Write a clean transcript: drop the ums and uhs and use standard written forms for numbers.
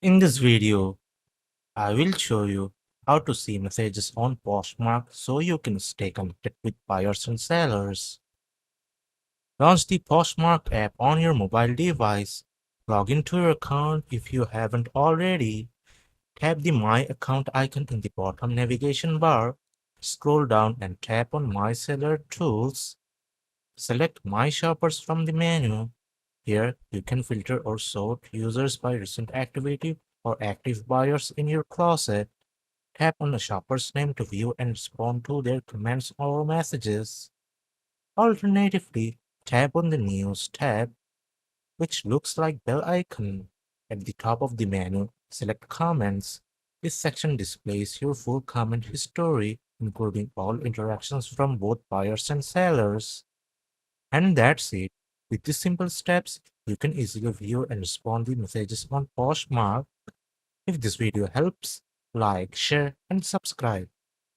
In this video, I will show you how to see messages on Poshmark so you can stay connected with buyers and sellers. Launch the Poshmark app on your mobile device. Log into your account if you haven't already. Tap the My Account icon in the bottom navigation bar. Scroll down and tap on My Seller Tools. Select My Shoppers from the menu. Here, you can filter or sort users by recent activity or active buyers in your closet. Tap on the shopper's name to view and respond to their comments or messages. Alternatively, tap on the News tab, which looks like bell icon. At the top of the menu, select Comments. This section displays your full comment history, including all interactions from both buyers and sellers. And that's it. With these simple steps, you can easily view and respond to messages on Poshmark. If this video helps, like, share, and subscribe.